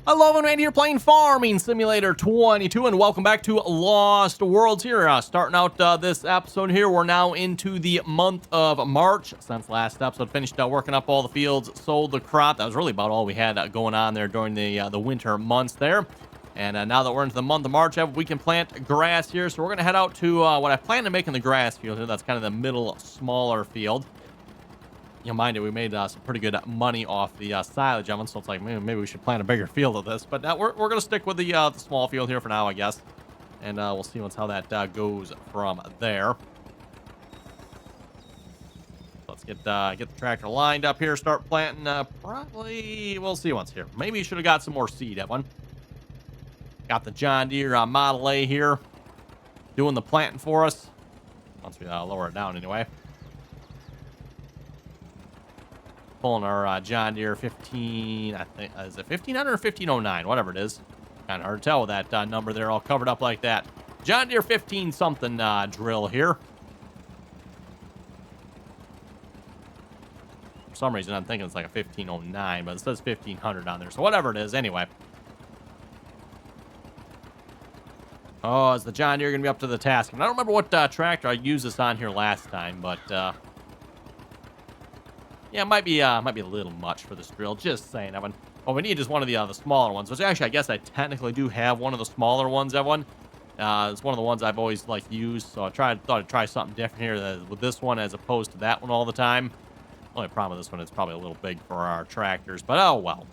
Hello, and Randy here playing Farming Simulator 22, and welcome back to Lost Worlds here. Starting out this episode here, we're now into the month of March. Since last episode finished working up all the fields, sold the crop. That was really about all we had going on there during the winter months there. And now that we're into the month of March, we can plant grass here. So we're going to head out to what I plan to make in the grass field here. That's kind of the middle, smaller field. You mind you, we made some pretty good money off the silage oven, so it's like, maybe we should plant a bigger field of this. But we're going to stick with the small field here for now, I guess. And we'll see how that goes from there. Let's get the tractor lined up here, start planting. Probably, we'll see what's here. Maybe you should have got some more seed, Evan. Got the John Deere Model A here doing the planting for us. Once we lower it down anyway. Pulling our John Deere 15, I think, is it 1500 or 1509? Whatever it is. Kind of hard to tell with that number there all covered up like that. John Deere 15 something drill here. For some reason, I'm thinking it's like a 1509, but it says 1500 on there. So whatever it is, anyway. Oh, is the John Deere going to be up to the task? And I don't remember what tractor I used this on here last time, but... yeah, it might be a little much for this drill. Just saying, Evan. What we need is one of the smaller ones, which actually I guess I technically do have one of the smaller ones, Evan. It's one of the ones I've always used, so thought I'd try something different here with this one as opposed to that one all the time. Only problem with this one is probably a little big for our tractors, but oh well.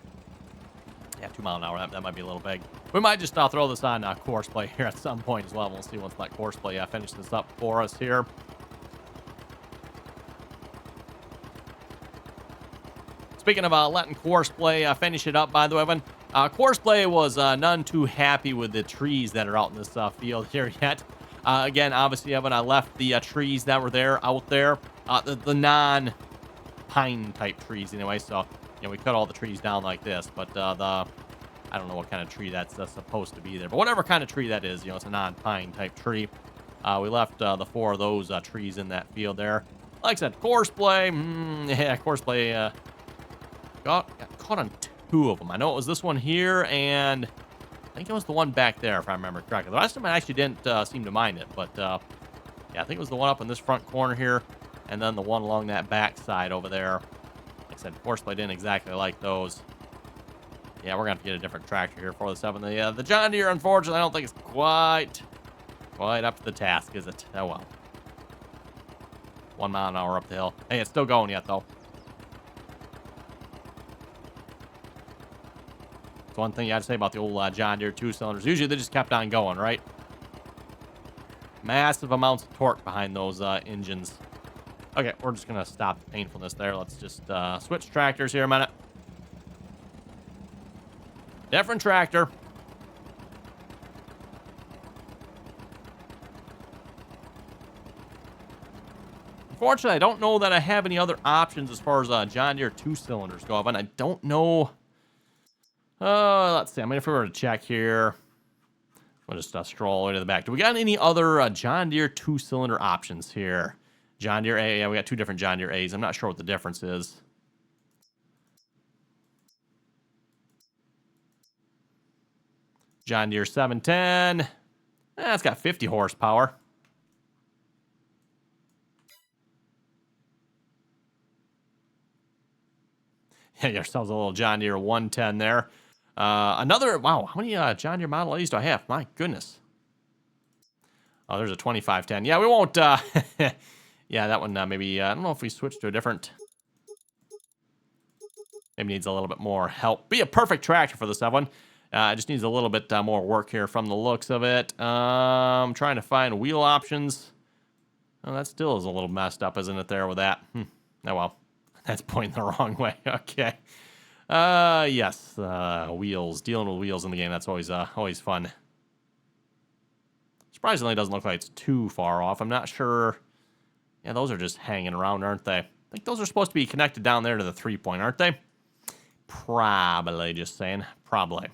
Yeah, 2 mile an hour, that might be a little big. We might just throw this on course play here at some point as well. We'll see once that course play finishes this up for us here. Speaking of letting course play finish it up, by the way, Evan, course play was none too happy with the trees that are out in this field here yet. Again, obviously, Evan, I left the trees that were out there, the non-pine type trees anyway. So, we cut all the trees down like this, but I don't know what kind of tree that's supposed to be there, but whatever kind of tree that is, it's a non-pine type tree. We left the 4 of those trees in that field there. Like I said, course play, yeah, course play. Got caught on 2 of them. I know it was this one here, and I think it was the one back there, if I remember correctly. The rest of them I actually didn't seem to mind it, but yeah, I think it was the one up in this front corner here, and then the one along that back side over there. Like I said, course play didn't exactly like those. Yeah, we're gonna have to get a different tractor here for the 7. The John Deere, unfortunately, I don't think it's quite up to the task, is it? Oh well. 1 mile an hour up the hill. Hey, it's still going yet though. One thing you have to say about the old John Deere 2-cylinders. Usually they just kept on going, right? Massive amounts of torque behind those engines. Okay, we're just going to stop the painfulness there. Let's just switch tractors here a minute. Different tractor. Unfortunately, I don't know that I have any other options as far as John Deere 2-cylinders go. And I don't know... let's see. I mean, if we were to check here, we'll just stroll all the way to the back. Do we got any other John Deere 2-cylinder options here? John Deere A. Yeah, we got 2 different John Deere A's. I'm not sure what the difference is. John Deere 710. It's got 50 horsepower. Yeah, yourselves a little John Deere 110 there. Wow, how many John Deere Model A's do I have? My goodness. Oh, there's a 2510. Yeah, we won't, yeah, that one, maybe, I don't know if we switch to a different, maybe needs a little bit more help. Be a perfect tractor for this one. It just needs a little bit more work here from the looks of it. I'm trying to find wheel options. Oh, that still is a little messed up, isn't it, there with that? Oh, well, that's pointing the wrong way. Okay. Yes, wheels. Dealing with wheels in the game, that's always fun. Surprisingly, it doesn't look like it's too far off. I'm not sure. Yeah, those are just hanging around, aren't they? I think those are supposed to be connected down there to the 3-point, aren't they? Probably, just saying. Probably.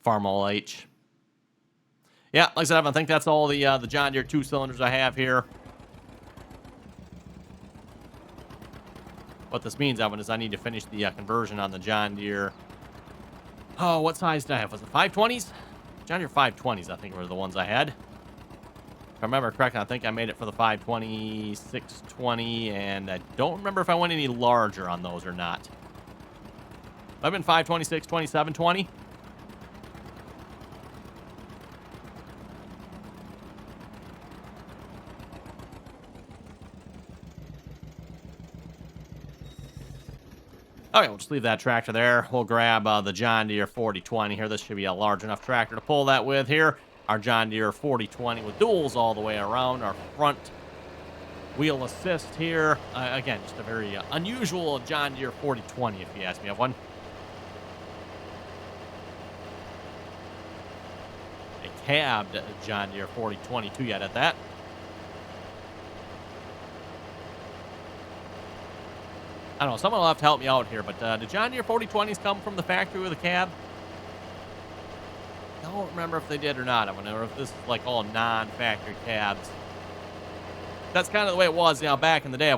Farmall H. Yeah, like I said, I think that's all the John Deere 2-cylinders I have here. What this means, Evan, is I need to finish the conversion on the John Deere. Oh, what size did I have? Was it 520s? John Deere 520s, I think, were the ones I had. If I remember correctly, I think I made it for the 520, 620, and I don't remember if I went any larger on those or not. I've been 520, 620, 720. Okay, we'll just leave that tractor there. We'll grab the John Deere 4020 here. This should be a large enough tractor to pull that with here. Our John Deere 4020 with duals all the way around. Our front wheel assist here. Again, just a very unusual John Deere 4020, if you ask me. I have one. A cabbed John Deere 4022 yet at that. I don't know, someone will have to help me out here, but did John Deere 4020s come from the factory with a cab? I don't remember if they did or not. I wonder if this is like all non-factory cabs. That's kind of the way it was, back in the day.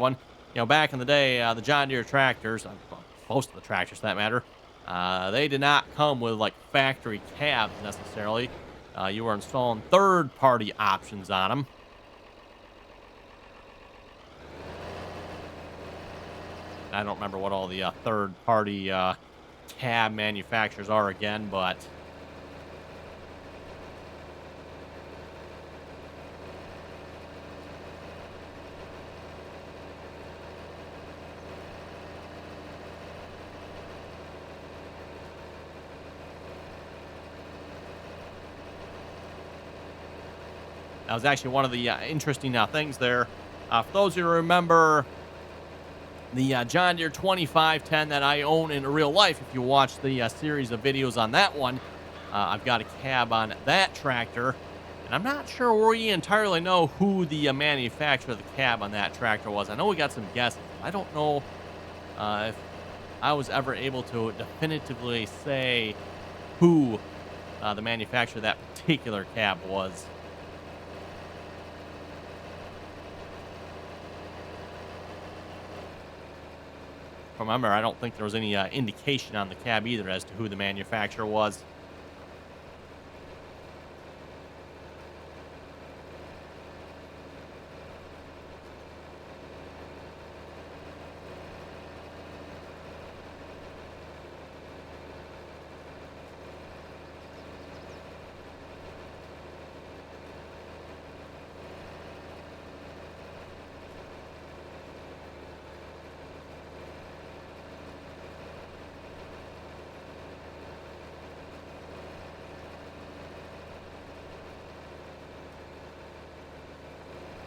Back in the day, the John Deere tractors, well, most of the tractors for that matter, they did not come with like factory cabs necessarily. You were installing third-party options on them. I don't remember what all the third-party cab manufacturers are again, but that was actually one of the interesting things there. For those of you who remember the John Deere 2510 that I own in real life, if you watch the series of videos on that one, I've got a cab on that tractor, and I'm not sure we entirely know who the manufacturer of the cab on that tractor was. I know we got some guesses. I don't know if I was ever able to definitively say who the manufacturer of that particular cab was. Remember, I don't think there was any indication on the cab either as to who the manufacturer was.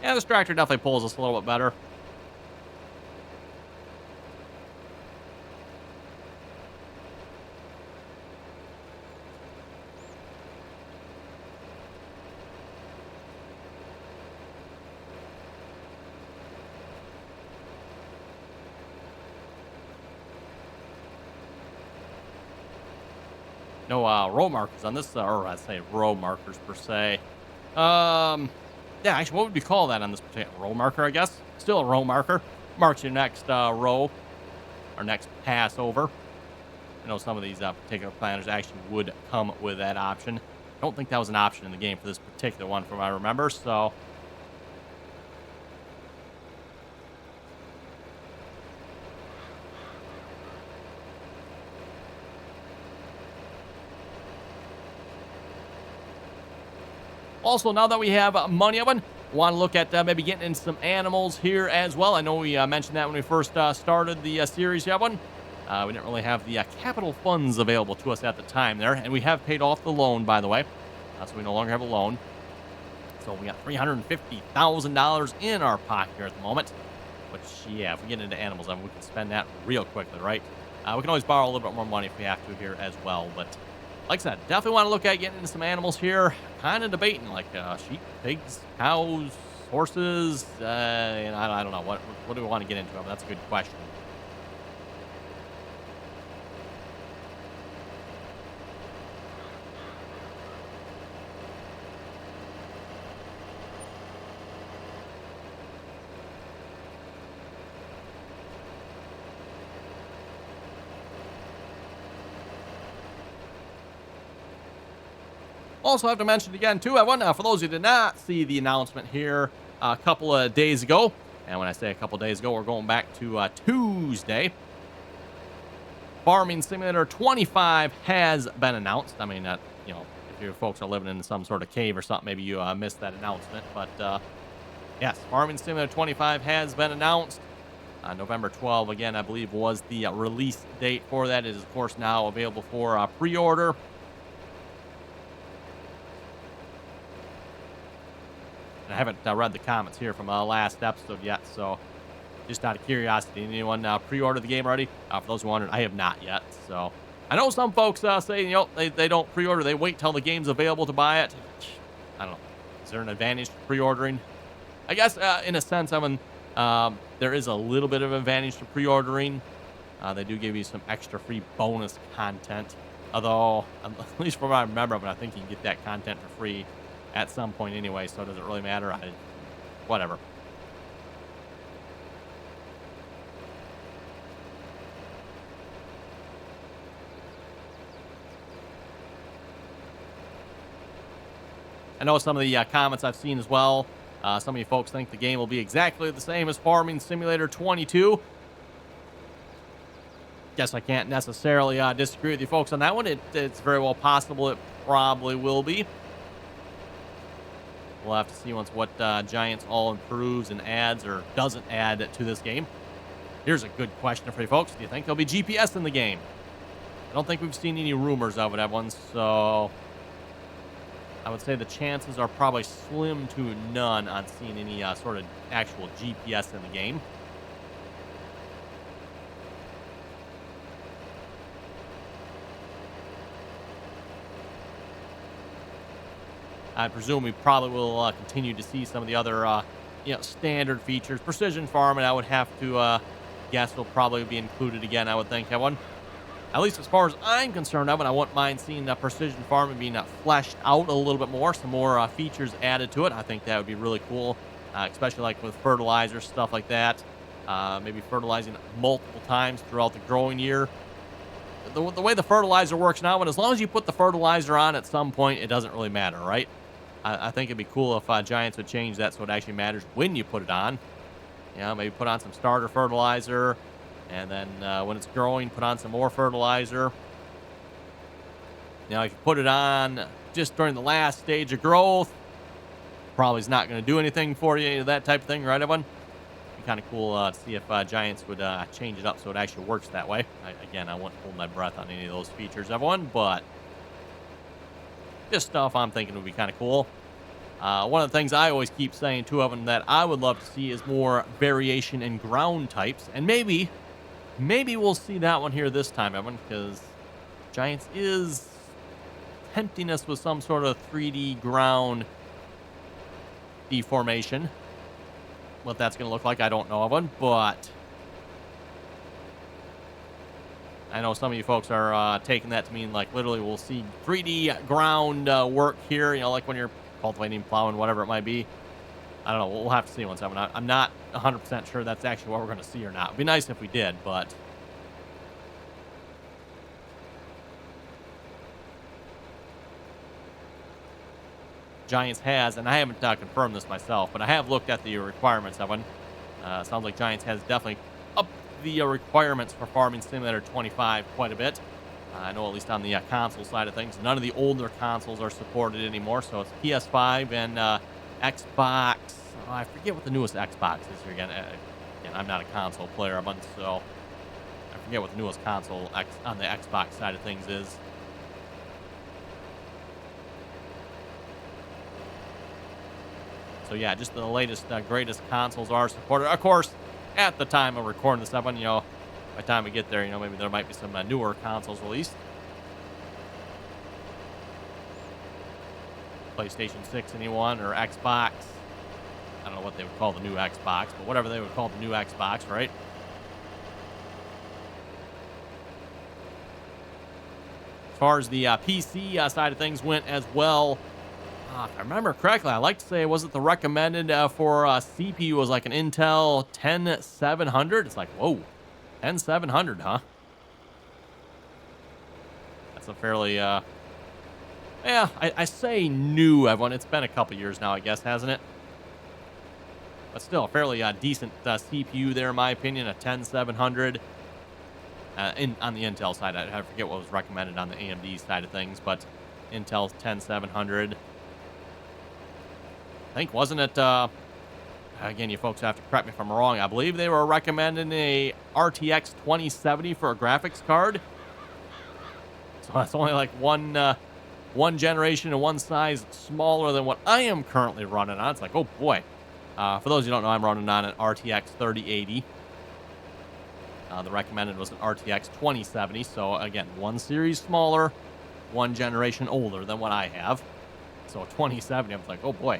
Yeah, this tractor definitely pulls us a little bit better. No row markers on this, or I'd say row markers per se. Yeah, actually, what would you call that on this particular row marker, I guess? Still a row marker. Marks your next row, or next pass over. I know some of these particular planners actually would come with that option. I don't think that was an option in the game for this particular one from what I remember, so also, now that we have money, Evan, want to look at maybe getting in some animals here as well. I know we mentioned that when we first started the series, Evan. We didn't really have the capital funds available to us at the time there, and we have paid off the loan, by the way, so we no longer have a loan. So we got $350,000 in our pocket here at the moment, which, yeah, if we get into animals, Evan, we can spend that real quickly, right? We can always borrow a little bit more money if we have to here as well, but like I said, definitely want to look at getting into some animals here. Kind of debating, like sheep, pigs, cows, horses, and I don't know. What do we want to get into? That's a good question. Also have to mention again, too, everyone, for those who did not see the announcement here a couple of days ago, and when I say a couple of days ago, we're going back to Tuesday. Farming Simulator 25 has been announced. I mean, you know, if you folks are living in some sort of cave or something, maybe you missed that announcement. But yes, Farming Simulator 25 has been announced. November 12, again, I believe, was the release date for that. It is, of course, now available for pre-order. I haven't read the comments here from last episode yet, so just out of curiosity, anyone pre-order the game already? For those who wondered, I have not yet. So I know some folks say, you know, they don't pre-order, they wait till the game's available to buy it. I don't know. Is there an advantage to pre-ordering? I guess in a sense, I mean, there is a little bit of advantage to pre-ordering. They do give you some extra free bonus content. Although, at least from what I remember, but I think you can get that content for free at some point anyway, so does it really matter? Whatever. I know some of the comments I've seen as well. Some of you folks think the game will be exactly the same as Farming Simulator 22. Guess I can't necessarily disagree with you folks on that one. It's very well possible it probably will be. We'll have to see once what Giants all improves and adds or doesn't add to this game. Here's a good question for you folks. Do you think there'll be GPS in the game? I don't think we've seen any rumors of it, everyone, so I would say the chances are probably slim to none on seeing any sort of actual GPS in the game. I presume we probably will continue to see some of the other, standard features. Precision farming, I would have to guess, will probably be included again, I would think, everyone. At least as far as I'm concerned, I wouldn't mind seeing precision farming being fleshed out a little bit more, some more features added to it. I think that would be really cool, especially like with fertilizer, stuff like that. Maybe fertilizing multiple times throughout the growing year. The way the fertilizer works now, and as long as you put the fertilizer on at some point, it doesn't really matter, right? I think it'd be cool if Giants would change that so it actually matters when you put it on. Maybe put on some starter fertilizer, and then when it's growing, put on some more fertilizer. If you put it on just during the last stage of growth, probably is not going to do anything for you, that type of thing, right, everyone? Be kind of cool to see if Giants would change it up so it actually works that way. Again, I wouldn't hold my breath on any of those features, everyone, but just stuff I'm thinking would be kind of cool. One of the things I always keep saying to them that I would love to see is more variation in ground types, and maybe we'll see that one here this time, Evan, because Giants is tempting us with some sort of 3D ground deformation. What that's going to look like, I don't know, Evan, but I know some of you folks are taking that to mean like literally we'll see 3D ground work here, like when you're cultivating, plowing, whatever it might be. I don't know. We'll have to see once. I'm not 100% sure that's actually what we're going to see or not. It'd be nice if we did, but Giants has, and I haven't confirmed this myself, but I have looked at the requirements of one. Sounds like Giants has definitely upped the requirements for Farming Simulator 25 quite a bit. I know at least on the console side of things, none of the older consoles are supported anymore, so it's PS5 and Xbox. Oh, I forget what the newest Xbox is here again. Again, I'm not a console player, so I forget what the newest console on the Xbox side of things is. So yeah, just the latest, greatest consoles are supported. Of course, at the time of recording this up, by the time we get there, maybe there might be some newer consoles released. PlayStation 6, anyone, or Xbox. I don't know what they would call the new Xbox, but whatever they would call the new Xbox, right? As far as the PC side of things went as well, if I remember correctly, I like to say, was it the recommended for CPU was like an Intel 10700? It's like, whoa, 10700, huh? That's a fairly Yeah, I say new, everyone. It's been a couple years now, I guess, hasn't it? But still, a fairly decent CPU there, in my opinion, a 10700. On the Intel side, I forget what was recommended on the AMD side of things, but Intel's 10700. I think, wasn't it, again, you folks have to correct me if I'm wrong, I believe they were recommending a RTX 2070 for a graphics card. So that's only like one generation and one size smaller than what I am currently running on. It's like, oh boy. For those who don't know, I'm running on an RTX 3080. The recommended was an RTX 2070. So again, one series smaller, one generation older than what I have. So a 2070, I was like, oh boy.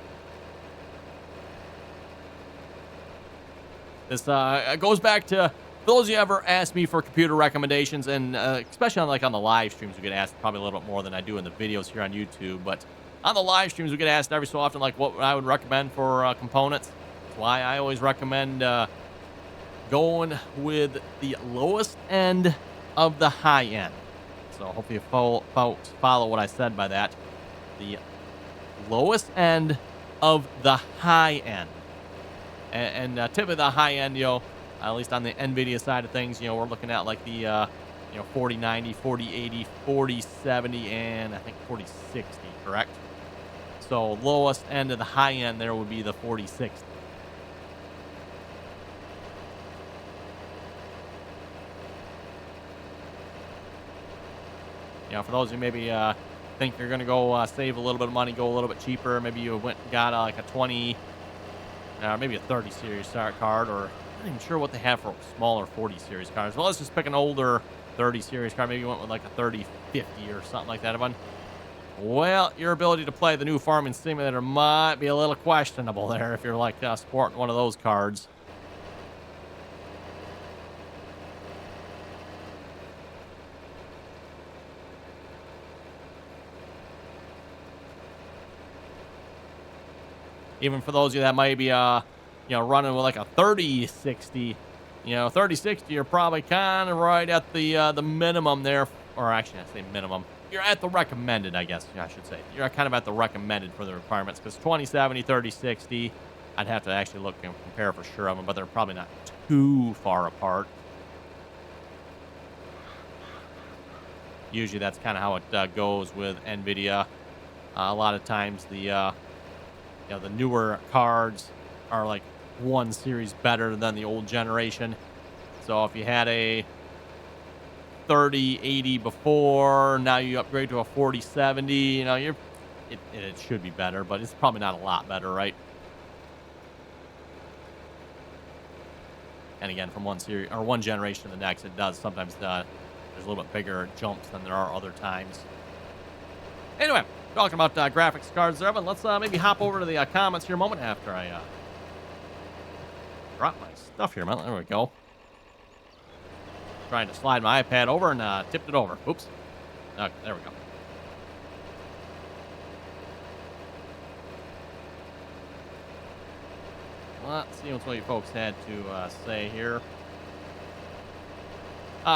This goes back to those of you ever asked me for computer recommendations, and especially on the live streams, we get asked probably a little bit more than I do in the videos here on YouTube. But on the live streams, we get asked every so often, like what I would recommend for components. That's why I always recommend going with the lowest end of the high end. So hopefully you follow what I said by that. The lowest end of the high end. And typically the high end, at least on the NVIDIA side of things, we're looking at like the, 4090, 4080, 4070, and I think 4060, correct? So lowest end of the high end there would be the 4060. For those who maybe think you're going to go save a little bit of money, go a little bit cheaper, maybe you went and got like a 20, maybe a 30 series card, or I'm not even sure what they have for smaller 40 series cards. Well, let's just pick an older 30 series card. Maybe you went with like a 3050 or something like that. Well, your ability to play the new Farming Simulator might be a little questionable there if you're like sporting one of those cards. Even for those of you that might be, running with like a 3060, 3060, you're probably kind of right at the minimum there, or actually, I say minimum. You're at the recommended, I guess I should say. You're kind of at the recommended for the requirements, because 2070, 3060, I'd have to actually look and compare for sure of them, but they're probably not too far apart. Usually that's kind of how it goes with NVIDIA. A lot of times the newer cards are like one series better than the old generation. So if you had a 3080 before, now you upgrade to a 4070, it should be better, but it's probably not a lot better, right? And again, from one series or one generation to the next, it does sometimes there's a little bit bigger jumps than there are other times. Anyway, talking about graphics cards there, but let's maybe hop over to the comments here a moment after I drop my stuff here. There we go. Trying to slide my iPad over and tipped it over. Oops. Okay, there we go. Let's see what you folks had to say here.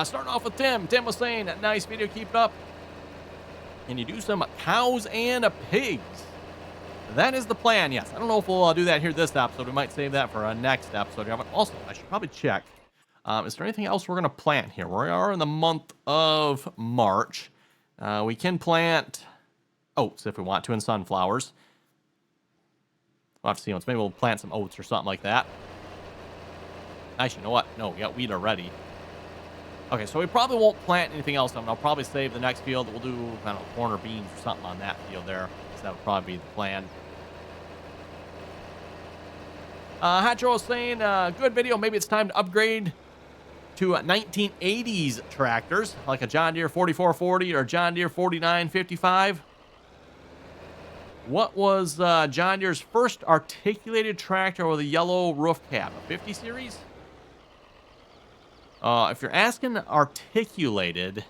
Starting off with Tim. Tim was saying, nice video, keep it up. Can you do some cows and pigs? That is the plan, yes. I don't know if we'll do that here this episode. We might save that for a next episode. Also, I should probably check. Is there anything else we're going to plant here? We are in the month of March. We can plant oats if we want to, and sunflowers. We'll have to see once. Maybe we'll plant some oats or something like that. Actually, you know what? No, we got wheat already. Okay, so we probably won't plant anything else. I'll probably save the next field. We'll do, I don't know, corn or beans or something on that field there. So that would probably be the plan. Hatcho was saying, good video. Maybe it's time to upgrade to 1980s tractors, like a John Deere 4440 or John Deere 4955. What was John Deere's first articulated tractor with a yellow roof cap? A 50 series? If you're asking articulated,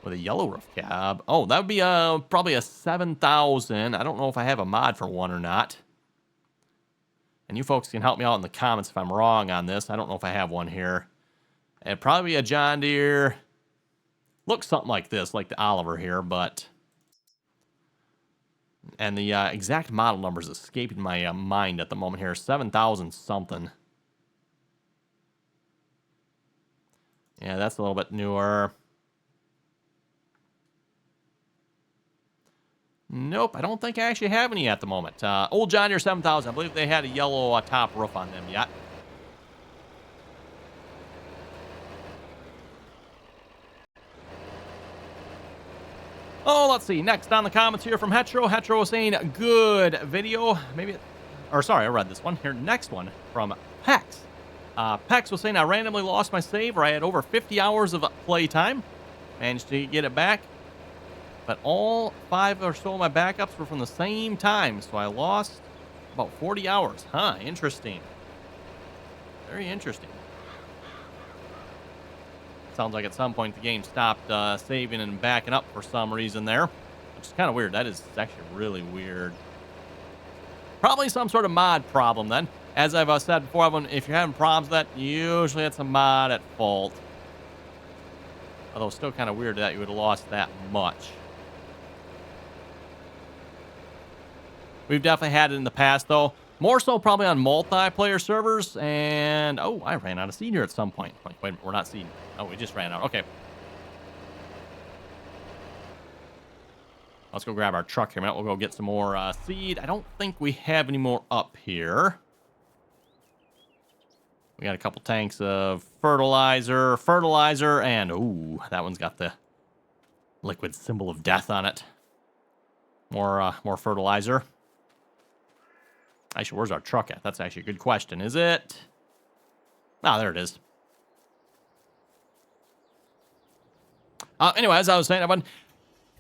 with a yellow roof cab, oh, that would be probably a 7000. I don't know if I have a mod for one or not. And you folks can help me out in the comments if I'm wrong on this. I don't know if I have one here. It'd probably be a John Deere Looks something like this, like the Oliver here, but... And the exact model number is escaping my mind at the moment here. 7,000 something. Yeah, that's a little bit newer. Nope, I don't think I actually have any at the moment. Old John Deere 7000. I believe they had a yellow top roof on them yet. Oh, let's see. Next on the comments here from Hetro. Hetro was saying, good video. Maybe, or sorry, I read this one. Here, next one from Pex. Pex was saying, I randomly lost my save, or I had over 50 hours of play time. Managed to get it back. But all 5 or so of my backups were from the same time, so I lost about 40 hours. Huh, interesting. Very interesting. Sounds like at some point the game stopped saving and backing up for some reason there, which is kind of weird. That is actually really weird. Probably some sort of mod problem then. As I've said before, if you're having problems with that, usually it's a mod at fault. Although still kind of weird that you would have lost that much. We've definitely had it in the past, though. More so probably on multiplayer servers. And, oh, I ran out of seed here at some point. Wait, we're not seed. Oh, we just ran out. Okay. Let's go grab our truck here. We'll go get some more seed. I don't think we have any more up here. We got a couple tanks of fertilizer, and, ooh, that one's got the liquid symbol of death on it. More fertilizer. Actually, where's our truck at? That's actually a good question. Is it? Ah, there it is. Anyway, as I was saying,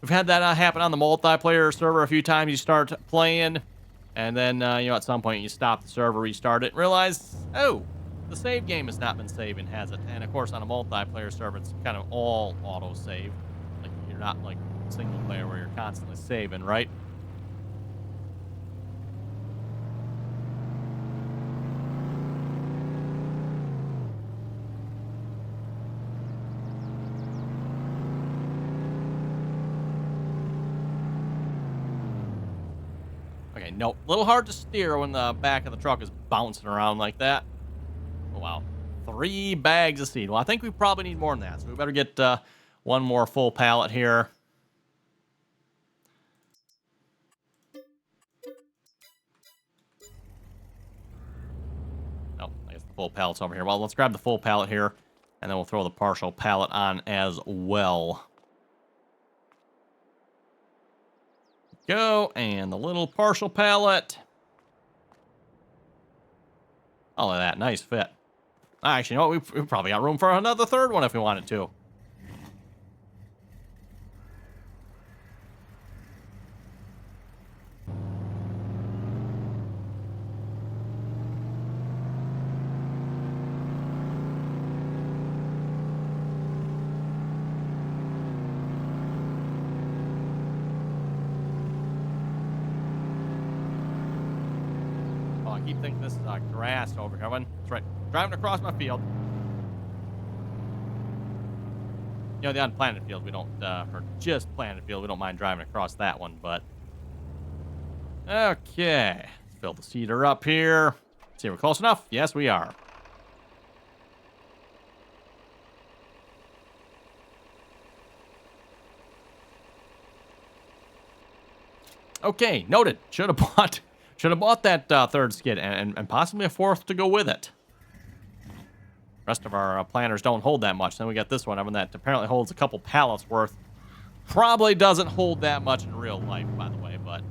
we've had that happen on the multiplayer server a few times. You start playing, and then, at some point you stop the server, restart it, and realize, oh, the save game has not been saving, has it? And, of course, on a multiplayer server, it's kind of all auto-save. Like, you're not, like, single player where you're constantly saving, right? Okay, no, a little hard to steer when the back of the truck is bouncing around like that. Oh, wow. 3 bags of seed. Well, I think we probably need more than that, so we better get one more full pallet here. Oh, I guess the full pallet's over here. Well, let's grab the full pallet here, and then we'll throw the partial pallet on as well. Go, and the little partial pallet. Oh, look at that. Nice fit. Actually, you know what? We've probably got room for another third one if we wanted to. I keep thinking this is grass over here. That's right. Driving across my field. You know, the unplanted field, we don't, or just planted field, we don't mind driving across that one, but... Okay. Let's fill the seeder up here. See if we're close enough. Yes, we are. Okay, noted. Should have bought that third skid and possibly a fourth to go with it. Rest of our planters don't hold that much. Then we got this one that apparently holds a couple pallets worth. Probably doesn't hold that much in real life, by the way, but...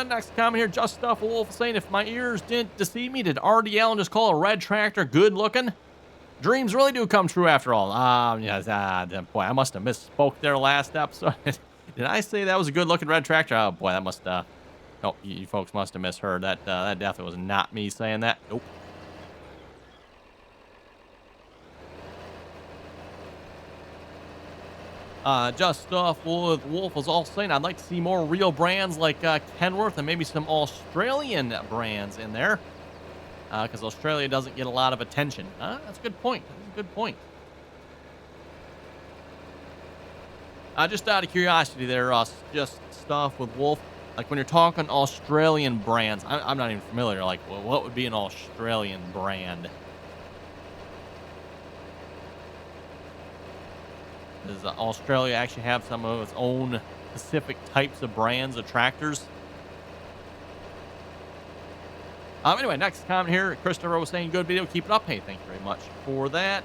Next comment here, Just Stuff Wolf saying, if my ears didn't deceive me, did RDAllen just call a red tractor good looking? Dreams really do come true after all. Boy, I must have misspoke there last episode. Did I say that was a good looking red tractor? Oh boy, that must, no, you folks must have misheard. That definitely was not me saying that. Nope. Just stuff with Wolf was all saying I'd like to see more real brands like Kenworth and maybe some Australian brands in there. Because Australia doesn't get a lot of attention. That's a good point. That's a good point. Just out of curiosity there, just stuff with Wolf. Like when you're talking Australian brands, I'm not even familiar. Like, well, what would be an Australian brand? Does Australia actually have some of its own specific types of brands of tractors? Anyway, next comment here. Christopher was saying, good video. Keep it up. Hey, thank you very much for that.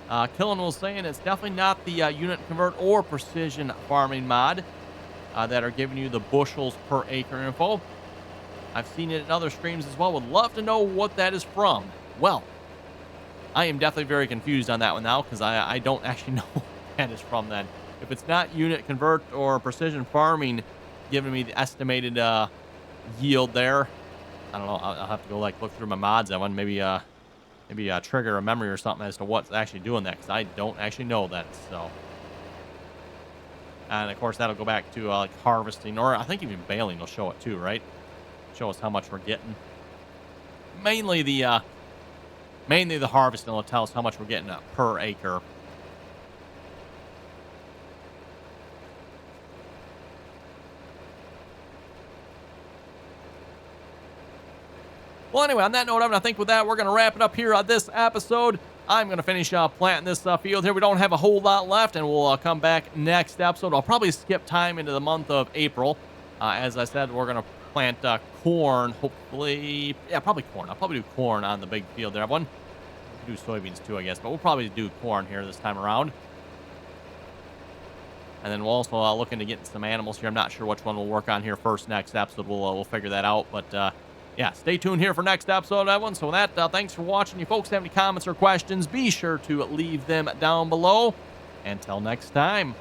Killen was saying it's definitely not the unit convert or precision farming mod that are giving you the bushels per acre info. I've seen it in other streams as well. Would love to know what that is from. Well, I am definitely very confused on that one now because I don't actually know what that is from then. If it's not unit convert or precision farming giving me the estimated yield there, I don't know. I'll have to go like look through my mods that one. Maybe trigger a memory or something as to what's actually doing that because I don't actually know that. So, and of course that'll go back to like harvesting, or I think even baling will show it too, right? Show us how much we're getting. Mainly the harvesting will tell us how much we're getting per acre. Well, anyway, on that note, I think with that, we're going to wrap it up here on this episode. I'm going to finish planting this field here. We don't have a whole lot left, and we'll come back next episode. I'll probably skip time into the month of April. As I said, we're going to plant corn, hopefully. Yeah, probably corn. I'll probably do corn on the big field there. One, do soybeans too, I guess, but we'll probably do corn here this time around. And then we'll also look into getting some animals here. I'm not sure which one we'll work on here first next episode. We'll figure that out, but yeah, stay tuned here for next episode, everyone. So with that, thanks for watching. You folks have any comments or questions, be sure to leave them down below. Until next time.